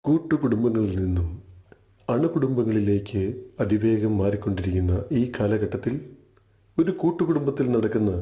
കൂട്ടുകുടുംബങ്ങളിൽ നിന്നും അണുകുടുംബങ്ങളിലേക്ക് അതിവേഗം മാറിക്കൊണ്ടിരിക്കുന്ന ഈ കാലഘട്ടത്തിൽ ഒരു കൂട്ടുകുടുംബത്തിൽ നടക്കുന്ന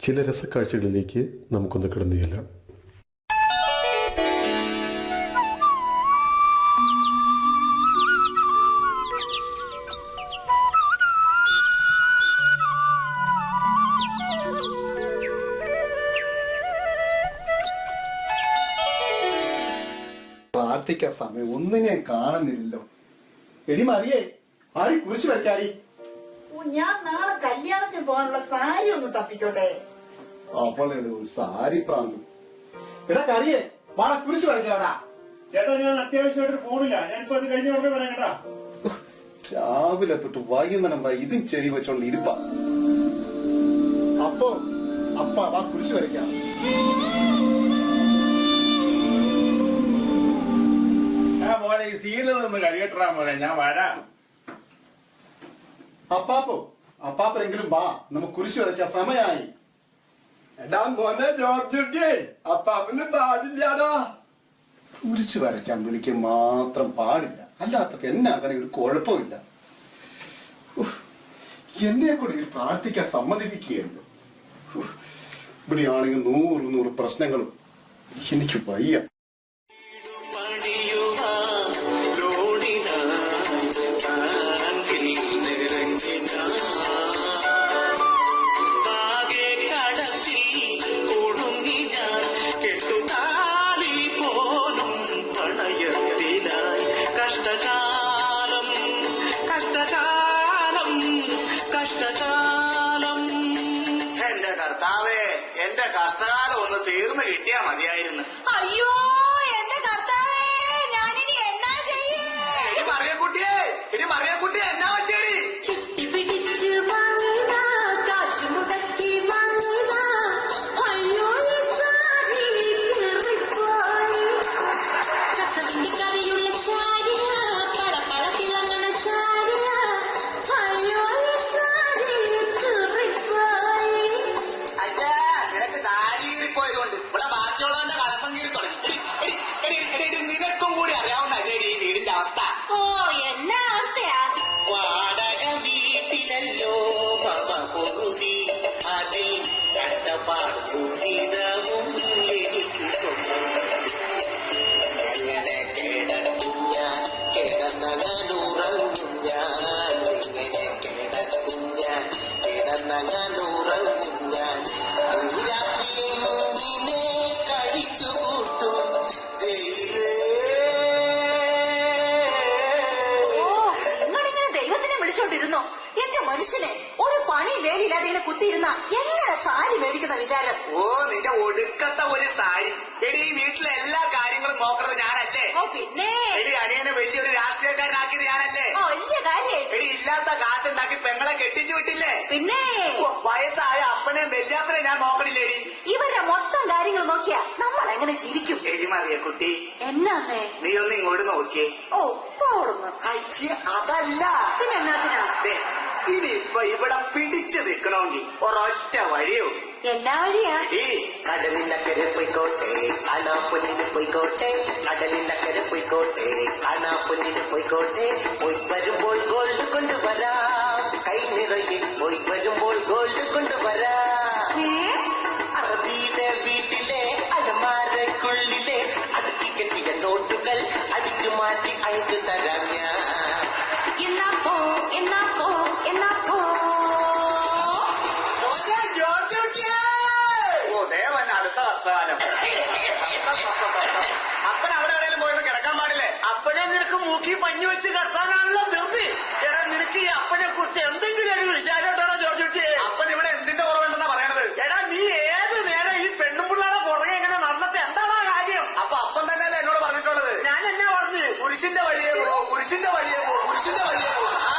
ചില രസക്കാഴ്ചകളിലേക്ക് നമുക്കൊന്ന് കടന്നു ചെല്ലാം. പ്രാർത്ഥിക്കാൻ സമയം ഒന്നും ഞാൻ കാണുന്നില്ലല്ലോ. എടി മറിയേ, ആടി കുരിശ് വരയ്ക്കാടി. ഞാൻ നാളെ കല്യാണത്തിന് പോകാനുള്ള സാരി ഒന്ന് തപ്പിക്കോട്ടെ. അപ്പോൾ ഒരു സാരി പ്രാന്ത്. എടാ കറിയേ, വാടാ കുരിശ് വരയ്ക്കാടാ. ചേട്ടാ, ഞാൻ അത്യാവശ്യമായിട്ട് ഫോണില്ല. ഞാനിപ്പോ അത് കഴിഞ്ഞ ഉടനെ പറയാം കേട്ടാ. രാവിലെ തൊട്ട് വൈകുന്നേരം വരെ ഇതും ചെരി വെച്ചോണ്ട് ഇരുപ്പ. അപ്പ വാ കുരിശ് വരയ്ക്കാം. മോനെ ഈ സീലൊന്ന് കഴിയട്ടാ മോനെ, ഞാൻ വരാം. അപ്പാപ്പനെങ്കിലും വാ, നമുക്ക് കുരിശ് വരയ്ക്കാൻ സമയമായി. എടാ മോനെ ജോർജുട്ടിയെ, അപ്പാപ്പന് പാടില്ലാടാ. കുരിശ് വരയ്ക്കാൻ വിളിക്കാൻ മാത്രം പാടില്ല, അല്ലാത്തപ്പോ എന്നാ അങ്ങനെ ഒരു കുഴപ്പമില്ല. എന്നെ കൂടെ പ്രാർത്ഥിക്കാൻ സമ്മതിപ്പിക്കുകയല്ലോ. ഇവിടെയാണെങ്കിൽ 100 പ്രശ്നങ്ങളും. എനിക്ക് വയ്യ. എന്റെ കർത്താവേ, എന്റെ കഷ്ടകാലം ഒന്ന് തീർന്നു കിട്ടിയാ മതിയായിരുന്നു. അയ്യോ എന്റെ കർത്താവേ, ഞാനിനി എന്നാ ചെയ്യേ? എടി മറിയക്കുട്ടിയെ എന്നാ പറ്റിയടി? ചുട്ടിപ്പിടിച്ച് വാങ്ങിനാ, കാശ് മുടക്കി വാങ്ങിനാ, അയ്യോ ഈ സാരി കീറിപ്പോയി. കസവിന്റെ കറിയുള്ള സാരിയാ, പളപള തിളങ്ങണ സാരിയാ, അയ്യോ ഈ സാരി കീറിപ്പോയി. അച്ഛാ, നിനക്ക് താടി കീറിപ്പോയതുകൊണ്ട് ഇവിടെ ബാക്കിയുള്ളവന്റെ കളസം കീറി തുടങ്ങി. നിനക്കും കൂടി അറിയാവുന്ന ഈ വീടിന്റെ അവസ്ഥ. ഓ എന്നാ അവസ്ഥയാ? വാടക വീട്ടിലല്ലോ മമ പൊറുതി, അതിൽ കണ്ടപാട് ദുരിതവും എനിക്ക് സ്വന്തം. എങ്ങനെ കിടക്കും ഞാൻ, കിടന്നകനുറങ്ങും ഞാൻ, എങ്ങനെ കിടക്കും ഞാൻ, കിടന്നകനുറങ്ങും ഞാൻ. രാത്രിയെ കഴിച്ചു കൂട്ടും ദൈവത്തിനെ വിളിച്ചോണ്ടിരുന്നോ? എന്റെ മനുഷ്യനെ ഒരു പണി വേലില്ലാതെ ഇങ്ങനെ കുത്തിയിരുന്ന എങ്ങനെ സാരി മേടിക്കുന്ന വിചാരം? ഓ, നിന്റെ ഒടുക്കത്തെ ഒരു സാരി. എടി, ഈ വീട്ടിലെ എല്ലാ കാര്യങ്ങളും നോക്കുന്നത് ഞാനല്ലേ? ഓ പിന്നെ എടി, അനിയനെ വലിയൊരു രാഷ്ട്രീയക്കാരനാക്കിയത് ഞാനല്ലേ? വലിയ കാര്യം. എടി, ഇല്ലാത്ത കാശുണ്ടാക്കി പെങ്ങളെ കെട്ടിച്ചു വിട്ടില്ലേ? പിന്നെ വയസ്സായ അപ്പനെയും വല്യാപ്പനെ ഞാൻ നോക്കണില്ലേടി? ഇവരുടെ മൊത്തം കാര്യങ്ങൾ നോക്കിയാ നമ്മൾ എങ്ങനെ ജീവിക്കും? എടി മറിയക്കുട്ടി, എന്നാന്നേ? നീ ഒന്ന് ഇങ്ങോട്ട് നോക്കിയേ. ഓ പോടുന്നു. അയ്യേ, അതല്ല. പിന്നെ എന്നാത്തിനാ? ദേ, ഇനിയിപ്പൊ ഇവിടെ പിടിച്ചു നിൽക്കണമെങ്കിൽ ഒരൊറ്റ വഴിയോ. എന്നാ വഴിയാ? ഈ കടലിനക്കരെ പോയിക്കോട്ടെ, കാണാപ്പൊന്നിന് പോയിക്കോട്ടെ, കടലിനക്കരെ പോയിക്കോട്ടെ, കാണാപ്പൊന്നിന് പോയിക്കോട്ടെ. പോയി വരുമ്പോൾ ഗോൾഡ് കൊണ്ടുവരാം, കൈ നിറയെ പോയി വരുമ്പോൾ ഗോൾഡ് കൊണ്ടുവരാം. അറബിയുടെ വീട്ടിലെ അലമാരക്കുള്ളിലെ അടുക്കി കെട്ടിയ നോട്ടുകൾ അടിച്ചു മാറ്റി അയച്ചു തരാം ഞാൻ. എന്നാ പോ, എന്നാ പോ, എന്നാ പോ. ഓ ദേവൻ, അടുത്ത കഷ്ടകാലം. അപ്പൻ അവിടെ എവിടെയും പോയത് കിടക്കാൻ പാടില്ലേ? അപ്പനെ നിനക്ക് മൂക്കി പഞ്ഞു വെച്ച് കത്താനാണല്ലോ ധൃതി. എടാ, നിനക്ക് ഈ അപ്പനെ കുറിച്ച് എന്തെങ്കിലും ഒരു വിചാരമായിട്ടാണോ ജോർജ് കുട്ടി? അപ്പൻ ഇവിടെ എന്തിന്റെ കുറവുണ്ടെന്നാ പറയണത്? എടാ, നീ ഏത് നേരം ഈ പെണ്ണുമ്പിള്ളയുടെ പുറകെ ഇങ്ങനെ നടന്നിട്ട് എന്താണ് ആ കാര്യം? അപ്പൊ അപ്പൻ തന്നെയല്ലേ എന്നോട് പറഞ്ഞിട്ടുള്ളത്? ഞാൻ എന്നെ പറഞ്ഞു, കുരിശിന്റെ വഴിയെ പോ, കുരിശിന്റെ വഴിയെ പോ, കുരിശിന്റെ വഴിയെ പോ. ആ,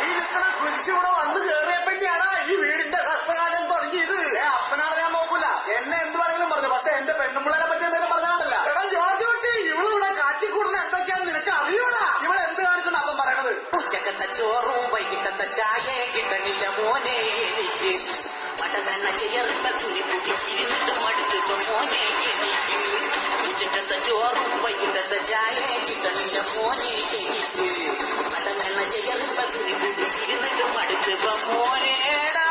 ഈ നിൽക്കുന്ന കുരിശ് ഇവിടെ വന്ന് കേറിയപ്പോഴാണ് ഈ വീടിന്റെ കഷ്ടകാലം തുടങ്ങിയത്. അപ്പനാണ് ഞാൻ നോക്കൂല, എന്നെ എന്ത് വേണമെങ്കിലും പറഞ്ഞു. പക്ഷെ എന്റെ പെണ്ണുമ്പിള്ളനെ പറ്റി എന്തെങ്കിലും പറഞ്ഞാണ്ടല്ല. എടാ ജോർജ് കുട്ടി, ഇവളിവിടെ കാറ്റിക്കൂടുന്ന എന്തൊക്കെയാന്ന് നിനക്ക് അറിയൂടാ. ഇവൾ എന്ത് കാണിച്ചെന്ന് അപ്പം പറയണത്? ഉച്ചക്കത്തെ ചോറും വൈകിട്ടത്തെ ചായ കിട്ടണില്ല മോനെ എനിക്ക്. പടതന്നെ ചേർത്ത തുണി കുടിച്ചിരുന്നിട്ട് മടുത്തു മോനെ എനിക്ക്. ഉച്ചക്കത്തെ ചോറും വൈകിട്ടത്തെ ചായ കിട്ട മോനെ എനിക്ക് അതങ്ങനെ ചെയ്യറുന്നിട്ട് മടുക്കുക മോനേടാ.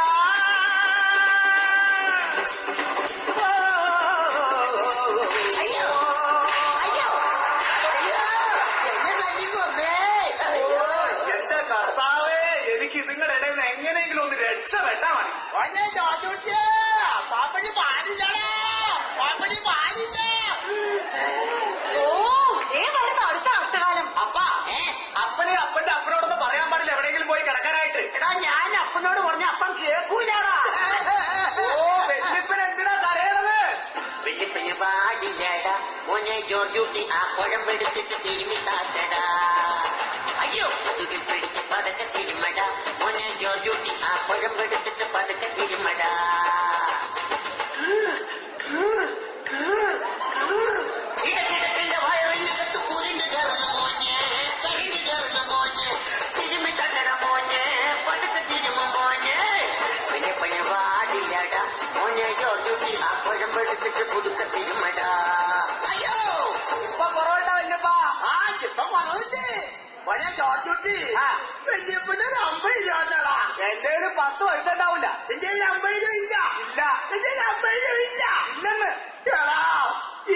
അയ്യോ അയ്യോ എന്നെ തല്ലിക്കൊന്നേ. എന്റെ കർത്താവേ, എനിക്ക് നിങ്ങളുടെ ഇടയിൽ നിന്ന് എങ്ങനെയെങ്കിലും ഒന്ന് രക്ഷപ്പെട്ടാ മതി. പാപ്പന് പാടില്ലടാ, പാപ്പന് പാടില്ല. അടുത്ത അർത്ഥകാലം. അപ്പാ അപ്പനെ അപ്പന്റെ അപ്പനോടൊന്ന് പറയാൻ പാടില്ല എവിടെയെങ്കിലും പോയി കിടക്കാനായിട്ട്. എടാ ഞാൻ അപ്പനോട് പറഞ്ഞ അപ്പൻ കേൾക്കൂലാടാ. ഓ വെല്ലിപ്പൻ എന്തിനാ കരയണത്? വെല്ലിപ്പന് പാടില്ലടാ മോനെ ജോർജൂട്ടി, ആ കുഴമ്പെടുത്തിട്ട് തിരുമിത്താത്തടാ. അയ്യോ മുതുകിൽ പിടിച്ച് പതക്കെ തിരുമടാ മോനെ ജോർജൂട്ടി, ആ കുഴമ്പെടുത്തിട്ട് പതക്കെ തിരുമടാ. ഇടക്കിടക്കിന്റെ വയറിനകത്ത് കുരിണ്ട് കയറുന്ന മോനെ, കരിണ്ട് കയറുന്ന മോനെ, തിരുമി തന്നട മോനെ, പതുക്കെ തിരുമ മോനെ. പിന്നെ പിന്നെ പാടില്ലടാ മോനെ ജോർജൂട്ടി, ആ കുഴമ്പെടുത്തിട്ട് പുതുക്കെ തിരുമടാ. അയ്യോ ഇപ്പൊ കുറവുണ്ടാവില്ലപ്പാ. ആ ഇപ്പൊ കുറവുണ്ട് മോനെ ജോർജൂട്ടി. വല്യപ്പന് ഒരു 50 രൂപ തന്നടാ. എന്റെ 10 പൈസ ഉണ്ടാവില്ല. എന്റെ 50 രൂപ ഇല്ല. ഇല്ല എന്റെ 50 രൂപ ഇല്ല. ഇല്ലെന്ന് എടാ,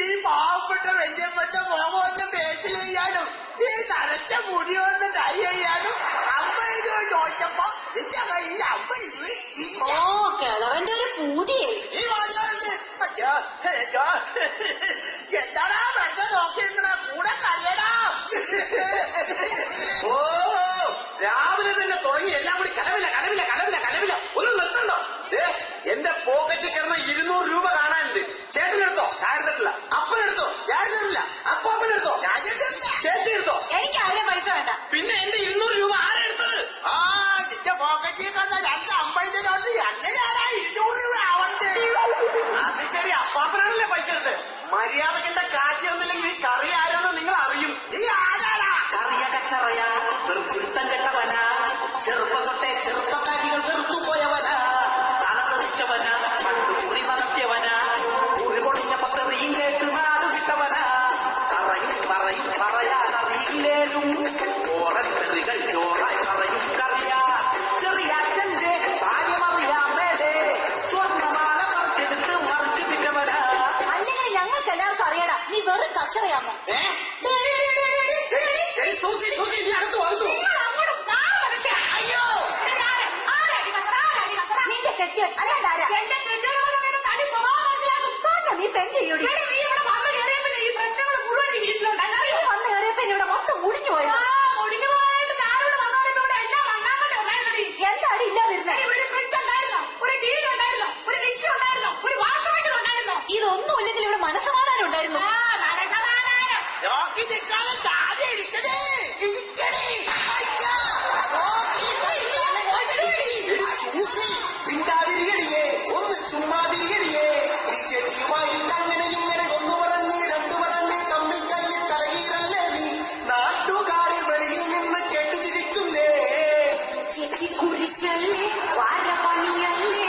ഈ പാവപ്പെട്ട വല്യപ്പന്റെ മോഹം ഒന്ന് പേച്ചിൽ ചെയ്യാനും ഈ നരച്ച മുടി ഒന്ന് ഡൈ ചെയ്യാനും 50 രൂപ ചോദിച്ചപ്പോ നിന്റെ കയ്യിൽ 50 രൂപ ഇല്ല. ഓ കിളവന്റെ ഒരു പൂതിയേ. ഈ വാടിയോണ്ട് എന്താടാ വെറുതെ നോക്കിയിരിക്കണ കൂടെ കരയടാ. ഓ രാവിലെ തന്നെ തുടങ്ങി എല്ലാം കൂടി കലവില കലവില കലവില കലവില. ഒന്ന് നിർത്തണ്ടോ? എന്റെ പോക്കറ്റിൽ കിടന്ന 200 രൂപ കാണാനുണ്ട്. ചേട്ടനെടുത്തോ? ഞാൻ എടുത്തിട്ടില്ല. അപ്പനെടുത്തോ? ഞാൻ എടുത്തിട്ടില്ല. അപ്പാപ്പനെടുത്തോ? ഞാൻ എടുത്തിട്ടില്ല. ചേച്ചി എടുത്തോ? എനിക്ക് ആരെയും പൈസ വേണ്ട. പിന്നെ എന്റെ 200 രൂപ ആരെടുത്തത്? ആ നിന്റെ പോക്കറ്റിൽ കിടന്ന 250 നോട്ട് എങ്ങനെയാണാ 200 രൂപ ആവട്ടെ? അത് ശരി, അപ്പാപ്പനാണല്ലേ പൈസ എടുത്ത്. മര്യാദക്ക് എന്റെ കാശ് തന്നില്ലെങ്കിൽ ഈ കറി ആരാന്ന് നിങ്ങൾ അറിയും. ഈ ആരാടാ? കറിയ കച്ചറയാ, വെറുപ്പിടുത്തം കെട്ടവനാ, ചെറുപ്പം തൊട്ടേ ചെറുപ്പക്കാരികൾ ചെറുത്തുപോയവനാ, തലതെറിച്ചവനാ, പണ്ട് കുറി നടത്തിയവനാ, കുറി പൊളിഞ്ഞപ്പോ തെറിയും കേട്ട് നാട് വിട്ടവനാ. പറയും പറയാനറിയില്ലേലും ഓറൻ തെറികൾ ചോറായി പറയും കറിയാ. ചെറിയാച്ചന്റെ ഭാര്യമറിയാമേടെ സ്വർണ്ണമാല പറിച്ചെടുത്ത് മറിച്ചു വിറ്റവനാ. അല്ലെങ്കിൽ ഞങ്ങൾക്ക് എല്ലാവർക്കും അറിയടാ നീ വെറും കച്ചറയാന്ന്. സൂസി സൂസി നീ അടുത്തു വന്നു. അയ്യോ നിന്റെ കെട്ടിയൻ അല്ലാണ്ടാരാ? എന്റെ കെട്ടിയോട് തനി സ്വഭാവം മനസ്സിലാക്കും. നീ പെണ്ണ് ചെയ്യൂടി. നീ ഇവിടെ വന്നു കയറിയപ്പോ ഈ പ്രശ്നങ്ങൾ മുഴുവൻ ഈ വീട്ടിലുണ്ടായി. വന്നു കയറിയപ്പോ ഇവിടെ മൊത്തം മുടിഞ്ഞു പോയോ? മുടിഞ്ഞു പോയിട്ട് ഞാനിവിടെ വന്നോടെ ഇവിടെ എല്ലാം നന്നാക്കട്ടെ ഉണ്ടായിരുന്നത്. എന്താടി ഇല്ലാതിരുന്നേ? ഒരു ഫ്രിഡ്ജ് ഉണ്ടായിരുന്നോ, ഒരു ടി വി ഉണ്ടായിരുന്നോ, ഒരു മിക്സി ഉണ്ടായിരുന്നോ, ഒരു വാഷിംഗ് മെഷീൻ ഉണ്ടായിരുന്നോ? ഇതൊന്നും ഇല്ലെങ്കിൽ ഇവിടെ മനസ്സമാധാനം ഉണ്ടായിരുന്നു. നോക്കി നിൽക്കാതെ താഴെ ഇരിക്കണേ ഇരിക്കണേ. പിണ്ടാതിരിയടിയേ, ഒന്ന് ചുമ്മാതിരിയടിയേ. ഈ ചേച്ചിയുമായിട്ട് അങ്ങനെ ഇങ്ങനെ ഒന്ന് പറഞ്ഞ് രണ്ടു പറഞ്ഞ് തമ്മിൽ തല്ലി തലകീറല്ലേ നീ. നാട്ടുകാരെ വെളിയിൽ നിന്ന് കെട്ടിച്ചിരിക്കുന്നേ. ചേച്ചി കുരിശല്ലേ, വാരപണിയല്ലേ,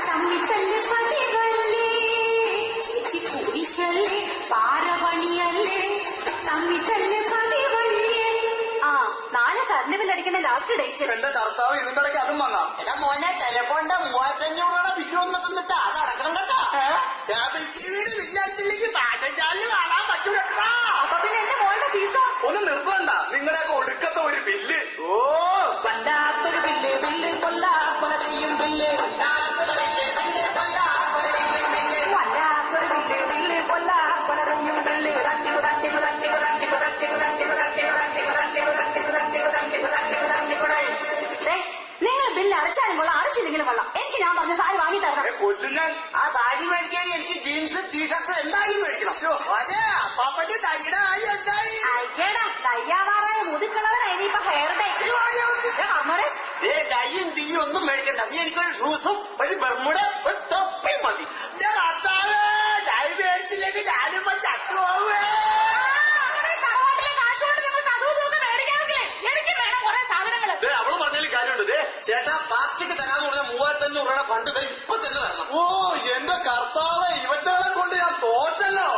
തമ്മിത്തല്ല് പതിവല്ലേ. ചേച്ചി കുരിശല്ലേ, വാരപണിയല്ലേ, തമ്മിത്തല്ല് പതിവല്ലേ. ആ നാളെ കർണിവൽ അടിക്കുന്ന ലാസ്റ്റ് ഡേറ്റ്. എന്റെ കർത്താവ് ഇതിന്റെ ഇടയ്ക്ക് അതും വാങ്ങാം. എടാ മോനെ ടെലിഫോണിന്റെ 3500 ബില്ല് വന്ന് തന്നിട്ട് അത് അടക്കണം കേട്ടോ. കേബിൾ ടിവിയുടെ ബില്ലടിച്ചില്ലെങ്കിൽ പാചകശാലിൽ കാണാൻ പറ്റൂലട്ടാ. അപ്പൊ പിന്നെ എന്റെ മോളുടെ ഫീസോ? ഒന്ന് നിർത്തണ്ട നിങ്ങളുടെയൊക്കെ ഒടുക്കത്തെ ഒരു ബില്ല്. ഓ വല്ലാത്തൊരു ബില്ല്, ബില്ല് കൊല്ലാക്കൊലയും ബില്ല്, വല്ലാത്തൊരു ബില്ല്, ബില്ല് കൊല്ലാക്കൊലയും ബില്ല്, വല്ലാത്തൊരു ബില്ല്, ബില്ല് കൊല്ലാക്കൊലയും ബില്ല്. നിങ്ങൾ ബില്ല് അടച്ചാലും കൊള്ളാം, അടച്ചില്ലെങ്കിലും കൊള്ളാം. എനിക്ക് ഞാൻ പറഞ്ഞ സാരി വാങ്ങി തരണം. കൊല്ലുന്ന ആ സാരി മേടിക്കാൻ എനിക്ക് ജീൻസ് ടീഷർട്ട് എന്തായാലും മേടിക്കണം. അതെ അപ്പാപ്പന്റെ തൈയുടെ കാര്യം എന്തായി? അയ്യടാ തയ്യാറായ മുതുക്കളവനാ ഇനിയിപ്പൊ ഹെയർ ഡേ. ഡൈയും തീയും ഒന്നും മേടിക്കണ്ട. നീ എനിക്കൊരു ഷൂസും ഒരു ബർമുട ഒരു തൊപ്പിയും മതി. ഡൈ മേടിച്ചില്ലെങ്കിൽ ഞാനിപ്പോ ചട്ടുപോവേ. അവള് പറഞ്ഞാലും കാര്യമുണ്ട്. ചേട്ടാ പാർട്ടിക്ക് തരാന്ന് പറഞ്ഞ 3500 രൂപയുടെ ഫണ്ട് ഇപ്പൊ തന്നെ തരണം. ഓ എന്റെ കർത്താവ്, ഇവറ്റകളെ കൊണ്ട് ഞാൻ തോറ്റല്ലോ.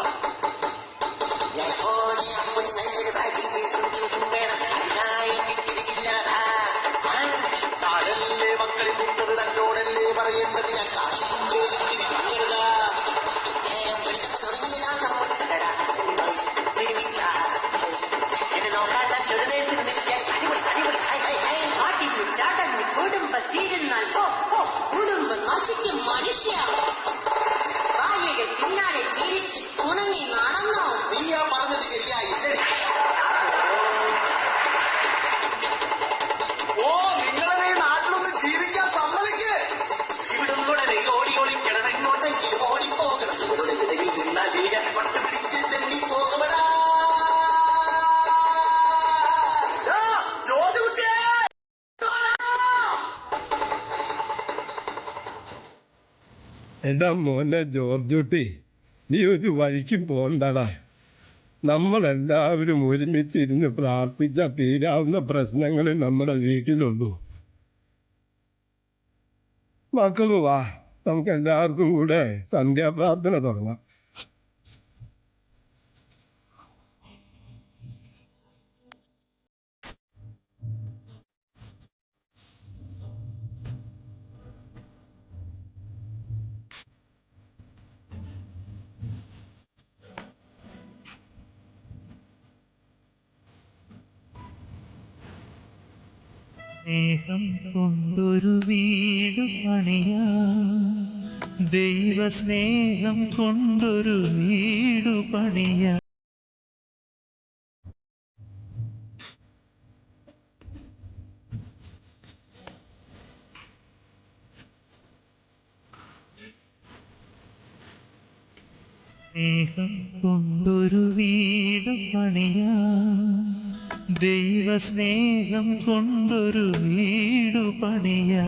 എടാ മോനെ ജോർജുട്ടി, നീ ഒരു വഴിക്ക് പോകണ്ടടാ. നമ്മളെല്ലാവരും ഒരുമിച്ചിരുന്ന് പ്രാർത്ഥിച്ച തീരാവുന്ന പ്രശ്നങ്ങൾ നമ്മുടെ വീട്ടിലുള്ളൂ. മക്കള് വാ, നമുക്ക് എല്ലാവർക്കും കൂടെ സന്ധ്യാപ്രാർത്ഥന തുടങ്ങാം. സ്നേഹം കൊണ്ടൊരു വീട് പണിയാ, ദൈവസ്നേഹം കൊണ്ടൊരു വീട് പണിയാ. സ്നേഹം കൊണ്ടൊരു വീട് പണിയാ, ദൈവസ്നേഹം കൊണ്ടൊരു വീട് പണിയാ.